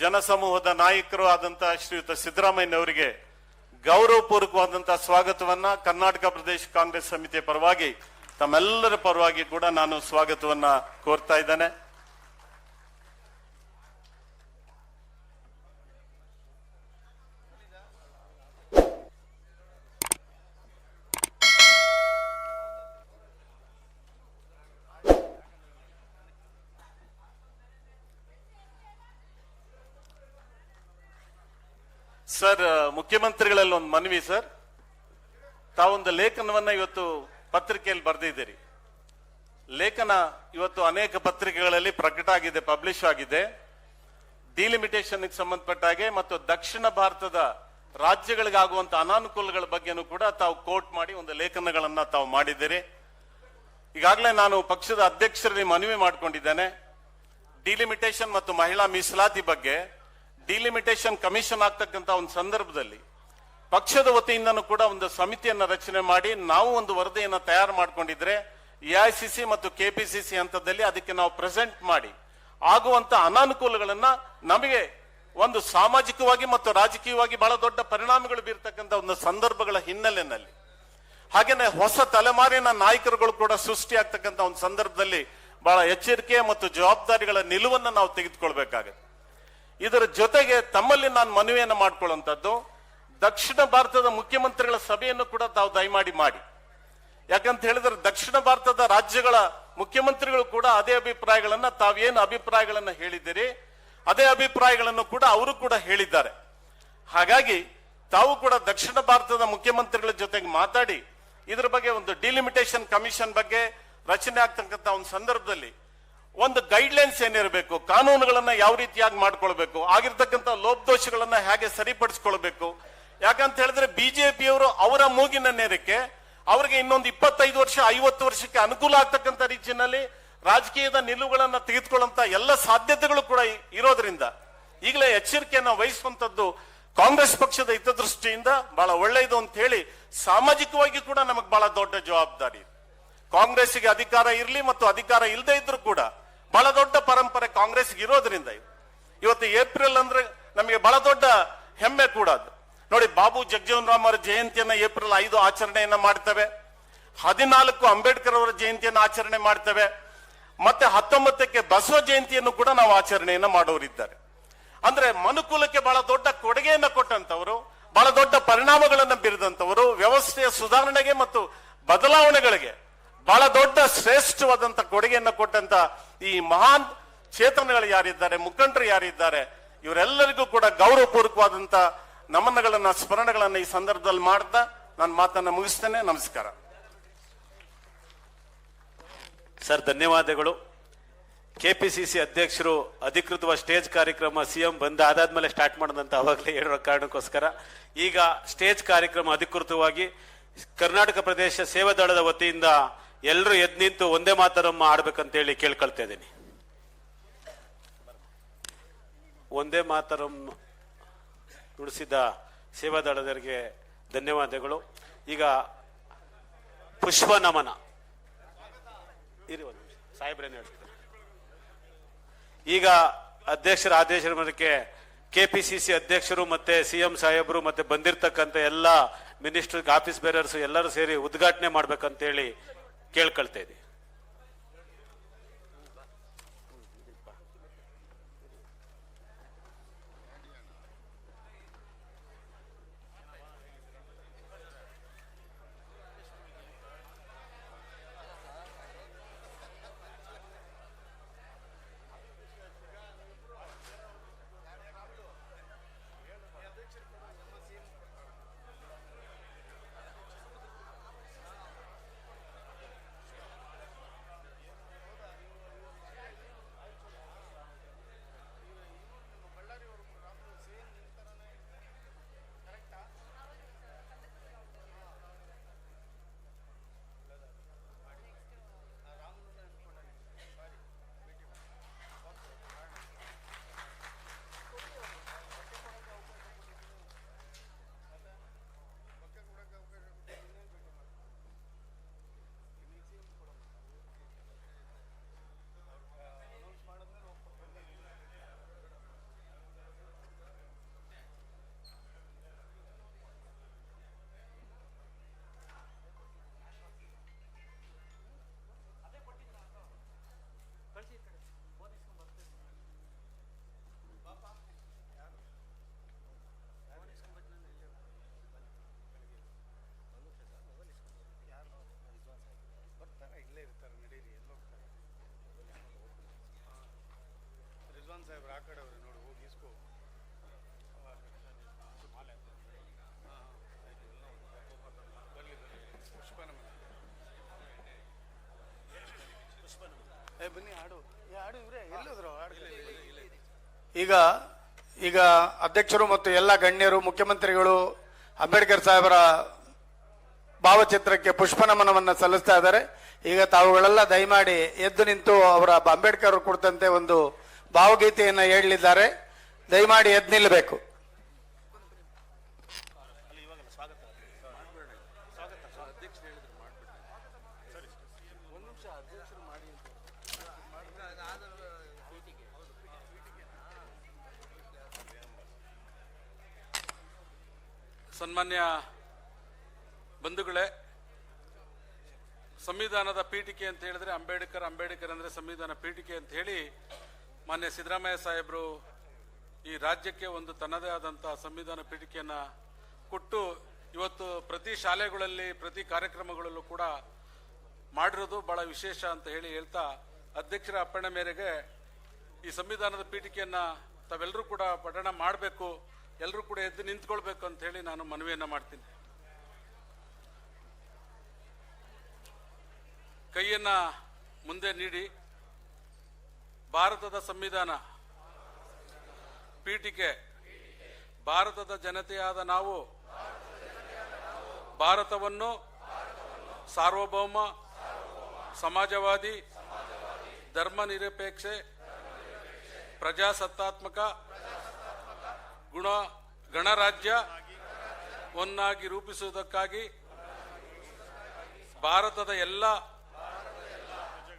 ಜನಸಮೂಹದ ನಾಯಕರು ಆದಂತಹ ಶ್ರೀಯುತ ಸಿದ್ದರಾಮಯ್ಯನವರಿಗೆ ಗೌರವಪೂರ್ವಕವಾದಂತಹ ಸ್ವಾಗತವನ್ನ ಕರ್ನಾಟಕ ಪ್ರದೇಶ ಕಾಂಗ್ರೆಸ್ ಸಮಿತಿಯ ಪರವಾಗಿ ತಮ್ಮೆಲ್ಲರ ಪರವಾಗಿ ಕೂಡ ನಾನು ಸ್ವಾಗತವನ್ನ ಕೋರ್ತಾ ಇದ್ದೇನೆ. ಸರ್, ಮುಖ್ಯಮಂತ್ರಿಗಳಲ್ಲಿ ಒಂದು ಮನವಿ ಸರ್. ತಾವೊಂದು ಲೇಖನವನ್ನ ಇವತ್ತು ಪತ್ರಿಕೆಯಲ್ಲಿ ಬರೆದಿದ್ದೀರಿ. ಲೇಖನ ಇವತ್ತು ಅನೇಕ ಪತ್ರಿಕೆಗಳಲ್ಲಿ ಪ್ರಕಟ ಆಗಿದೆ, ಪಬ್ಲಿಷ್ ಆಗಿದೆ. ಡಿಲಿಮಿಟೇಷನ್ ಸಂಬಂಧಪಟ್ಟ ಹಾಗೆ ಮತ್ತು ದಕ್ಷಿಣ ಭಾರತದ ರಾಜ್ಯಗಳಿಗಾಗುವಂತ ಅನಾನುಕೂಲಗಳ ಬಗ್ಗೆನೂ ಕೂಡ ತಾವು ಕೋಟ್ ಮಾಡಿ ಒಂದು ಲೇಖನಗಳನ್ನ ತಾವು ಮಾಡಿದ್ದೀರಿ. ಈಗಾಗಲೇ ನಾನು ಪಕ್ಷದ ಅಧ್ಯಕ್ಷರಲ್ಲಿ ಮನವಿ ಮಾಡಿಕೊಂಡಿದ್ದೇನೆ. ಡಿಲಿಮಿಟೇಷನ್ ಮತ್ತು ಮಹಿಳಾ ಮೀಸಲಾತಿ ಬಗ್ಗೆ ಡಿಲಿಮಿಟೇಷನ್ ಕಮಿಷನ್ ಆಗ್ತಕ್ಕಂಥ ಒಂದು ಸಂದರ್ಭದಲ್ಲಿ ಪಕ್ಷದ ವತಿಯಿಂದನೂ ಕೂಡ ಒಂದು ಸಮಿತಿಯನ್ನ ರಚನೆ ಮಾಡಿ ನಾವು ಒಂದು ವರದಿಯನ್ನ ತಯಾರು ಮಾಡಿಕೊಂಡಿದ್ರೆ ಎಐಸಿಸಿ ಮತ್ತು ಕೆಪಿಸಿಸಿ ಹಂತದಲ್ಲಿ ಅದಕ್ಕೆ ನಾವು ಪ್ರೆಸೆಂಟ್ ಮಾಡಿ ಆಗುವಂತ ಅನಾನುಕೂಲಗಳನ್ನ ನಮಗೆ ಒಂದು ಸಾಮಾಜಿಕವಾಗಿ ಮತ್ತು ರಾಜಕೀಯವಾಗಿ ಬಹಳ ದೊಡ್ಡ ಪರಿಣಾಮಗಳು ಬೀರ್ತಕ್ಕಂಥ ಒಂದು ಸಂದರ್ಭಗಳ ಹಿನ್ನೆಲೆಯಲ್ಲಿ ಹಾಗೇನೆ ಹೊಸ ತಲೆಮಾರಿನ ನಾಯಕರುಗಳು ಕೂಡ ಸೃಷ್ಟಿ ಆಗ್ತಕ್ಕಂಥ ಒಂದು ಸಂದರ್ಭದಲ್ಲಿ ಬಹಳ ಎಚ್ಚರಿಕೆ ಮತ್ತು ಜವಾಬ್ದಾರಿಗಳ ನಿಲುವನ್ನು ನಾವು ತೆಗೆದುಕೊಳ್ಬೇಕಾಗುತ್ತೆ. ಇದರ ಜೊತೆಗೆ ತಮ್ಮಲ್ಲಿ ನಾನು ಮನವಿಯನ್ನು ಮಾಡ್ಕೊಳ್ಳುವಂಥದ್ದು, ದಕ್ಷಿಣ ಭಾರತದ ಮುಖ್ಯಮಂತ್ರಿಗಳ ಸಭೆಯನ್ನು ಕೂಡ ತಾವು ದಯಮಾಡಿ ಮಾಡಿ. ಯಾಕಂತ ಹೇಳಿದ್ರೆ ದಕ್ಷಿಣ ಭಾರತದ ರಾಜ್ಯಗಳ ಮುಖ್ಯಮಂತ್ರಿಗಳು ಕೂಡ ಅದೇ ಅಭಿಪ್ರಾಯಗಳನ್ನ, ತಾವೇನು ಅಭಿಪ್ರಾಯಗಳನ್ನ ಹೇಳಿದ್ದೀರಿ ಅದೇ ಅಭಿಪ್ರಾಯಗಳನ್ನು ಕೂಡ ಅವರು ಕೂಡ ಹೇಳಿದ್ದಾರೆ. ಹಾಗಾಗಿ ತಾವು ಕೂಡ ದಕ್ಷಿಣ ಭಾರತದ ಮುಖ್ಯಮಂತ್ರಿಗಳ ಜೊತೆಗೆ ಮಾತಾಡಿ ಇದರ ಬಗ್ಗೆ ಒಂದು ಡಿಲಿಮಿಟೇಷನ್ ಕಮಿಷನ್ ಬಗ್ಗೆ ರಚನೆ ಆಗ್ತಕ್ಕಂಥ ಒಂದು ಸಂದರ್ಭದಲ್ಲಿ ಒಂದು ಗೈಡ್ಲೈನ್ಸ್ ಏನಿರಬೇಕು, ಕಾನೂನುಗಳನ್ನ ಯಾವ ರೀತಿಯಾಗಿ ಮಾಡ್ಕೊಳ್ಬೇಕು, ಆಗಿರ್ತಕ್ಕಂಥ ಲೋಪದೋಷಗಳನ್ನ ಹೇಗೆ ಸರಿಪಡಿಸ್ಕೊಳ್ಬೇಕು. ಯಾಕಂತ ಹೇಳಿದ್ರೆ ಬಿಜೆಪಿಯವರು ಅವರ ಮೂಗಿನ ನೇರಕ್ಕೆ ಅವರಿಗೆ ಇನ್ನೊಂದು 25 ವರ್ಷ 50 ವರ್ಷಕ್ಕೆ ಅನುಕೂಲ ಆಗ್ತಕ್ಕಂಥ ರೀತಿಯಲ್ಲಿ ರಾಜಕೀಯದ ನಿಲುವುಗಳನ್ನ ತೆಗೆದುಕೊಳ್ಳುವಂತ ಎಲ್ಲ ಸಾಧ್ಯತೆಗಳು ಕೂಡ ಇರೋದ್ರಿಂದ ಈಗಲೇ ಎಚ್ಚರಿಕೆಯನ್ನು ವಹಿಸುವಂತದ್ದು ಕಾಂಗ್ರೆಸ್ ಪಕ್ಷದ ಹಿತದೃಷ್ಟಿಯಿಂದ ಬಹಳ ಒಳ್ಳೆಯದು ಅಂತ ಹೇಳಿ ಸಾಮಾಜಿಕವಾಗಿ ಕೂಡ ನಮಗೆ ಬಹಳ ದೊಡ್ಡ ಜವಾಬ್ದಾರಿ. ಕಾಂಗ್ರೆಸ್ಗೆ ಅಧಿಕಾರ ಇರಲಿ ಮತ್ತು ಅಧಿಕಾರ ಇಲ್ಲದೆ ಇದ್ರೂ ಕೂಡ ಬಹಳ ದೊಡ್ಡ ಪರಂಪರೆ ಕಾಂಗ್ರೆಸ್ಗೆ ಇರೋದ್ರಿಂದ ಇವತ್ತು ಏಪ್ರಿಲ್ ಅಂದ್ರೆ ನಮಗೆ ಬಹಳ ದೊಡ್ಡ ಹೆಮ್ಮೆ ಕೂಡ ಅದು. ನೋಡಿ, ಬಾಬು ಜಗಜೀವನ್ ರಾಮ್ ಅವರ ಜಯಂತಿಯನ್ನ ಏಪ್ರಿಲ್ 5 ಆಚರಣೆಯನ್ನ ಮಾಡ್ತೇವೆ. 14 ಅಂಬೇಡ್ಕರ್ ಅವರ ಜಯಂತಿಯನ್ನ ಆಚರಣೆ ಮಾಡ್ತೇವೆ. ಮತ್ತೆ 19ಕ್ಕೆ ಬಸವ ಜಯಂತಿಯನ್ನು ಕೂಡ ನಾವು ಆಚರಣೆಯನ್ನ ಮಾಡೋರಿದ್ದಾರೆ. ಅಂದ್ರೆ ಮನುಕುಲಕ್ಕೆ ಬಹಳ ದೊಡ್ಡ ಕೊಡುಗೆಯನ್ನ ಕೊಟ್ಟಂತವರು, ಬಹಳ ದೊಡ್ಡ ಪರಿಣಾಮಗಳನ್ನ ಬೀರಿದಂತವರು, ವ್ಯವಸ್ಥೆಯ ಸುಧಾರಣೆಗೆ ಮತ್ತು ಬದಲಾವಣೆಗಳಿಗೆ ಬಹಳ ದೊಡ್ಡ ಶ್ರೇಷ್ಠವಾದಂತ ಕೊಡುಗೆಯನ್ನ ಕೊಟ್ಟಂತ ಈ ಮಹಾನ್ ಚೇತನಗಳು ಯಾರಿದ್ದಾರೆ, ಮುಖಂಡರು ಯಾರಿದ್ದಾರೆ, ಇವರೆಲ್ಲರಿಗೂ ಕೂಡ ಗೌರವಪೂರ್ವಕವಾದಂತ ನಮನಗಳನ್ನ, ಸ್ಮರಣೆಗಳನ್ನ ಈ ಸಂದರ್ಭದಲ್ಲಿ ಮಾಡ್ತಾ ನಾನು ಮಾತನ್ನ ಮುಗಿಸ್ತೇನೆ. ನಮಸ್ಕಾರ ಸರ್, ಧನ್ಯವಾದಗಳು. ಕೆಪಿಸಿಸಿ ಅಧ್ಯಕ್ಷರು ಅಧಿಕೃತವಾದ ಸ್ಟೇಜ್ ಕಾರ್ಯಕ್ರಮ ಸಿಎಂ ಅದಾದ್ಮೇಲೆ ಸ್ಟಾರ್ಟ್ ಮಾಡದಂತ ಅವಾಗಲೇ ಹೇಳಿರೋ ಕಾರಣಕ್ಕೋಸ್ಕರ ಈಗ ಸ್ಟೇಜ್ ಕಾರ್ಯಕ್ರಮ ಅಧಿಕೃತವಾಗಿ ಕರ್ನಾಟಕ ಪ್ರದೇಶ ಸೇವಾ ದಳದ ವತಿಯಿಂದ ಎಲ್ಲರೂ ಎದ್ದು ನಿಂತು ಒಂದೇ ಮಾತರಮ್ಮ ಆಡ್ಬೇಕಂತೇಳಿ ಕೇಳ್ಕೊಳ್ತಾ ಇದ್ದೀನಿ. ಒಂದೇ ಮಾತರಂ ನುಡಿಸಿದ ಸೇವಾ ದಳದವರಿಗೆ ಧನ್ಯವಾದಗಳು. ಈಗ ಪುಷ್ಪ ನಮನ ಇರಿ, ಒಂದು ನಿಮಿಷ ಸಾಹೇಬ್ರೇನು ಹೇಳ್ತಾರೆ. ಈಗ ಅಧ್ಯಕ್ಷರ ಆದೇಶದ ಮೇರೆಗೆ ಕೆಪಿಸಿಸಿ ಅಧ್ಯಕ್ಷರು ಮತ್ತೆ ಸಿಎಂ ಸಾಹೇಬರು ಮತ್ತೆ ಬಂದಿರತಕ್ಕಂಥ ಎಲ್ಲ ಮಿನಿಸ್ಟರ್, ಆಫೀಸ್ ಬೇರರ್ಸ್ ಎಲ್ಲರೂ ಸೇರಿ ಉದ್ಘಾಟನೆ ಮಾಡ್ಬೇಕಂತೇಳಿ ಕೇಳ್ಕೊಳ್ತಾ ಇದ್ದೀವಿ. ಈಗ ಈಗ ಅಧ್ಯಕ್ಷರು ಮತ್ತು ಎಲ್ಲ ಗಣ್ಯರು, ಮುಖ್ಯಮಂತ್ರಿಗಳು ಅಂಬೇಡ್ಕರ್ ಸಾಹೇಬರ ಭಾವಚಿತ್ರಕ್ಕೆ ಪುಷ್ಪ ನಮನವನ್ನು ಸಲ್ಲಿಸ್ತಾ ಇದ್ದಾರೆ. ಈಗ ತಾವುಗಳೆಲ್ಲ ದಯಮಾಡಿ ಎದ್ದು ನಿಂತು ಅವರ ಅಂಬೇಡ್ಕರ್ ಕುರಿತಂತೆ ಒಂದು ಭಾವಗೀತೆಯನ್ನು ಹೇಳಲಿದ್ದಾರೆ. ದಯಮಾಡಿ ಎದ್ದು ನಿಲ್ಲಬೇಕು. ಸನ್ಮಾನ್ಯ ಬಂಧುಗಳೇ, ಸಂವಿಧಾನದ ಪೀಠಿಕೆ ಅಂತ ಹೇಳಿದ್ರೆ ಅಂಬೇಡ್ಕರ್ ಅಂದ್ರೆ ಸಂವಿಧಾನ ಪೀಠಿಕೆ ಅಂತ ಹೇಳಿ ಮಾನ್ಯ ಸಿದ್ದರಾಮಯ್ಯ ಸಾಹೇಬರು ಈ ರಾಜ್ಯಕ್ಕೆ ಒಂದು ತನ್ನದೇ ಆದಂತಹ ಸಂವಿಧಾನ ಪೀಠಿಕೆಯನ್ನ ಕೊಟ್ಟು ಇವತ್ತು ಪ್ರತಿ ಶಾಲೆಗಳಲ್ಲಿ ಪ್ರತಿ ಕಾರ್ಯಕ್ರಮಗಳಲ್ಲೂ ಕೂಡ ಮಾಡಿರೋದು ಬಹಳ ವಿಶೇಷ ಅಂತ ಹೇಳ್ತಾ ಅಧ್ಯಕ್ಷರ ಅಪ್ಪಣೆ ಮೇರೆಗೆ ಈ ಸಂವಿಧಾನದ ಪೀಠಿಕೆಯನ್ನ ತಾವೆಲ್ಲರೂ ಕೂಡ ಪಠಣ ಮಾಡಬೇಕು, ಎಲ್ಲರೂ ಕೂಡ ಎದ್ದು ನಿಂತ್ಕೊಳ್ಬೇಕು ಅಂತ ಹೇಳಿ ನಾನು ಮನವಿಯನ್ನ ಮಾಡ್ತೀನಿ. ಕೈಯನ್ನ ಮುಂದೆ ನೀಡಿ. ಭಾರತದ ಸಂವಿಧಾನ ಪೀಠಿಕೆ ಭಾರತದ ಜನತೆಯಾದ ನಾವು ಭಾರತವನ್ನು ಸಾರ್ವಭೌಮ, ಸಮಾಜವಾದಿ, ಧರ್ಮ ನಿರಪೇಕ್ಷೆ, ಪ್ರಜಾಸತ್ತಾತ್ಮಕ, ಗಣರಾಜ್ಯವನ್ನಾಗಿ ರೂಪಿಸುವುದಕ್ಕಾಗಿ ಭಾರತದ ಎಲ್ಲ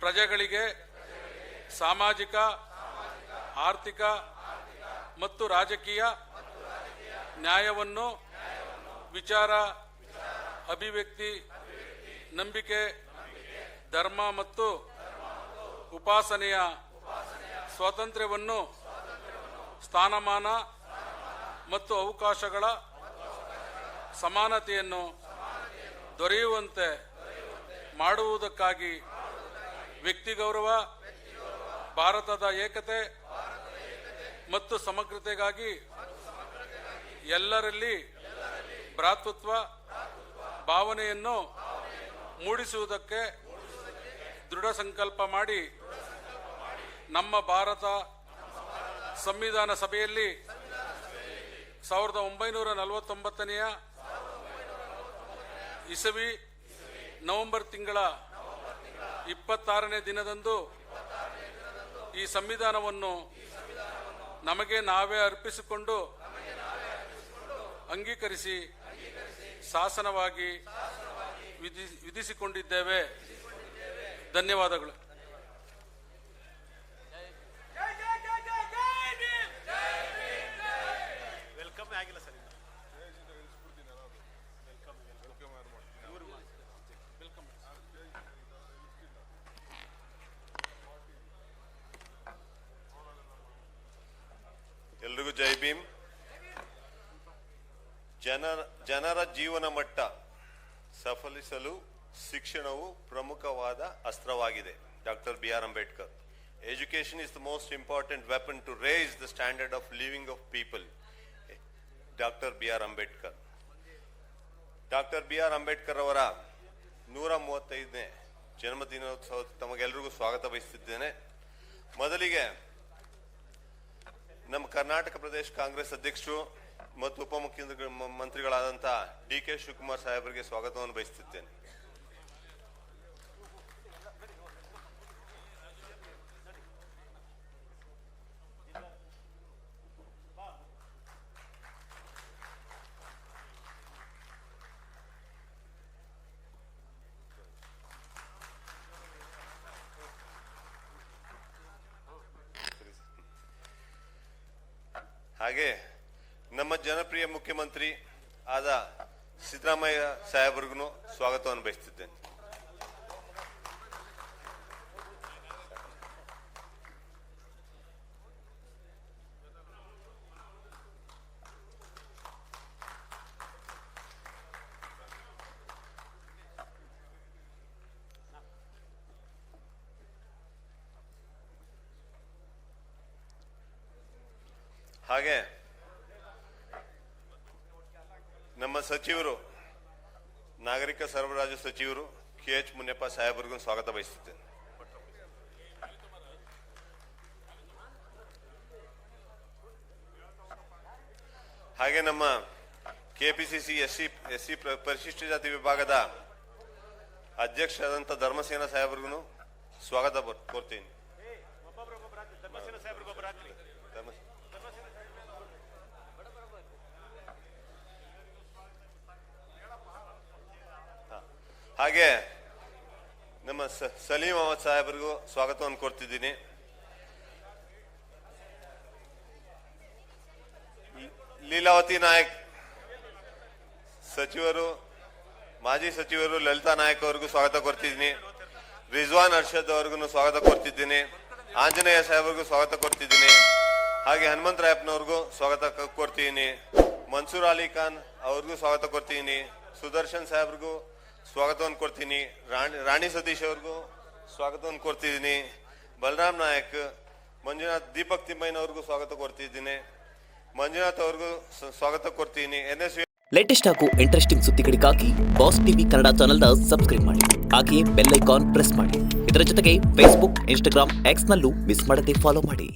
ಪ್ರಜೆಗಳಿಗೆ ಸಾಮಾಜಿಕ, ಆರ್ಥಿಕ ಮತ್ತು ರಾಜಕೀಯ ನ್ಯಾಯವನ್ನು, ವಿಚಾರ, ಅಭಿವ್ಯಕ್ತಿ, ನಂಬಿಕೆ, ಧರ್ಮ ಮತ್ತು ಉಪಾಸನೆಯ ಸ್ವಾತಂತ್ರ್ಯವನ್ನು, ಸ್ಥಾನಮಾನ ಮತ್ತು ಅವಕಾಶಗಳ ಸಮಾನತೆಯನ್ನು ದೊರೆಯುವಂತೆ ಮಾಡುವುದಕ್ಕಾಗಿ ವ್ಯಕ್ತಿ ಗೌರವ, ಭಾರತದ ಏಕತೆ ಮತ್ತು ಸಮಗ್ರತೆಗಾಗಿ ಎಲ್ಲರಲ್ಲಿ ಭ್ರಾತೃತ್ವ ಭಾವನೆಯನ್ನು ಮೂಡಿಸುವುದಕ್ಕೆ ದೃಢ ಸಂಕಲ್ಪ ಮಾಡಿ ನಮ್ಮ ಭಾರತ ಸಂವಿಧಾನ ಸಭೆಯಲ್ಲಿ 1949ನೇ ಇಸವಿ ನವೆಂಬರ್ ತಿಂಗಳ 26ನೇ ದಿನದಂದು ಈ ಸಂವಿಧಾನವನ್ನು ನಮಗೆ ನಾವೇ ಅರ್ಪಿಸಿಕೊಂಡು ಅಂಗೀಕರಿಸಿ ಶಾಸನವಾಗಿ ವಿಧಿಸಿಕೊಂಡಿದ್ದೇವೆ. ಧನ್ಯವಾದಗಳು. ಎಲ್ರಿಗೂ ಜೈ ಭೀಮ್. ಜನರ ಜೀವನ ಮಟ್ಟ ಸಫಲಿಸಲು ಶಿಕ್ಷಣವು ಪ್ರಮುಖವಾದ ಅಸ್ತ್ರವಾಗಿದೆ. Doctor B.R. Ambedkar. Education is the most important weapon to raise the standard of living of people. Doctor B.R. Ambedkar. Doctor B.R. Ambedkar ಅವರ 135ನೇ ಜನ್ಮದಿನೋತ್ಸವ ತಮಗೆಲ್ಲರಿಗೂ ಸ್ವಾಗತ ಬಯಸುತ್ತಿದ್ದೇನೆ. ಮೊದಲಿಗೆ ನಮ್ಮ ಕರ್ನಾಟಕ ಪ್ರದೇಶ ಕಾಂಗ್ರೆಸ್ ಅಧ್ಯಕ್ಷರು ಮತ್ತು ಉಪಮುಖ್ಯಮಂತ್ರಿಗಳಾದಂತಹ DK ಶಿವಕುಮಾರ್ ಸಾಹೇಬರಿಗೆ ಸ್ವಾಗತವನ್ನು ಬಯಸುತ್ತಿದ್ದೇನೆ. ಹಾಗೆ ನಮ್ಮ ಜನಪ್ರಿಯ ಮುಖ್ಯಮಂತ್ರಿ ಆದ ಸಿದ್ದರಾಮಯ್ಯ ಸಾಹೇಬ್ರಿಗೂ ಸ್ವಾಗತವನ್ನು ಬಯಸುತ್ತಿದ್ದೇನೆ. ಹಾಗೆ ನಮ್ಮ ಸಚಿವರು, ನಾಗರಿಕ ಸರಬರಾಜು ಸಚಿವರು KH ಮುನಿಯಪ್ಪ ಸಾಹೇಬರಿಗೂ ಸ್ವಾಗತ ಬಯಸುತ್ತೇನೆ. ಹಾಗೆ ನಮ್ಮ ಕೆಪಿಸಿಸಿ ಎಸ್ಸಿ ಪರಿಶಿಷ್ಟ ಜಾತಿ ವಿಭಾಗದ ಅಧ್ಯಕ್ಷರಾದಂಥ ಧರ್ಮಸೇನ ಸಾಹೇಬ್ರಿಗೂ ಸ್ವಾಗತ ಕೋರ್ತೀನಿ. ಹಾಗೆ ನಮ್ಮ ಸಲೀಂ ಅಹಮದ್ ಸಾಹೇಬ್ರಿಗೂ ಸ್ವಾಗತವನ್ನು ಕೋರ್ತಿದ್ದೀನಿ. ಲೀಲಾವತಿ ನಾಯಕ್ ಸಚಿವರು, ಮಾಜಿ ಸಚಿವರು ಲಲಿತಾ ನಾಯಕ್ ಅವ್ರಿಗೂ ಸ್ವಾಗತ ಕೋರ್ತಿದ್ದೀನಿ. ರಿಜ್ವಾನ್ ಅರ್ಷದ್ ಅವ್ರಿಗೂ ಸ್ವಾಗತ ಕೋರ್ತಿದ್ದೀನಿ. ಆಂಜನೇಯ ಸಾಹೇಬ್ರಿಗೂ ಸ್ವಾಗತ ಕೋರ್ತಿದ್ದೀನಿ. ಹಾಗೆ ಹನುಮಂತರಾಯಪ್ಪನವ್ರಿಗೂ ಸ್ವಾಗತ ಕೋರ್ತಿದ್ದೀನಿ. ಮನ್ಸೂರ್ ಅಲಿ ಖಾನ್ ಅವ್ರಿಗೂ ಸ್ವಾಗತ ಕೋರ್ತಿದ್ದೀನಿ. ಸುದರ್ಶನ್ ಸಾಹೇಬ್ರಿಗೂ ಸ್ವಾಗತವನ್ನು ಕೊಡ್ತೀನಿ. ರಾಣಿ ಸತೀಶ್ ಅವ್ರಿಗೂ ಸ್ವಾಗತವನ್ನು ಕೊಡ್ತಿದ್ದೀನಿ. ಬಲರಾಮ್ ನಾಯಕ್, ಮಂಜುನಾಥ್, ದೀಪಕ್ ತಿಮ್ಮಯ್ಯನವ್ರಿಗೂ ಸ್ವಾಗತ ಕೊಡ್ತಿದ್ದೀನಿ. ಮಂಜುನಾಥ್ ಅವ್ರಿಗೂ ಸ್ವಾಗತ ಕೊಡ್ತೀನಿ. NSU ಲೇಟೆಸ್ಟ್ ಹಾಗೂ ಇಂಟ್ರೆಸ್ಟಿಂಗ್ ಸುದ್ದಿಗಳಿಗಾಗಿ ಬಾಸ್ ಟಿವಿ ಕನ್ನಡ ಚಾನೆಲ್ನ ಸಬ್ಸ್ಕ್ರೈಬ್ ಮಾಡಿ. ಹಾಗೆಯೇ ಬೆಲ್ ಐಕಾನ್ ಪ್ರೆಸ್ ಮಾಡಿ. ಇದರ ಜೊತೆಗೆ ಫೇಸ್ಬುಕ್, ಇನ್ಸ್ಟಾಗ್ರಾಮ್, ಎಕ್ಸ್ನಲ್ಲೂ ಮಿಸ್ ಮಾಡದೆ ಫಾಲೋ ಮಾಡಿ.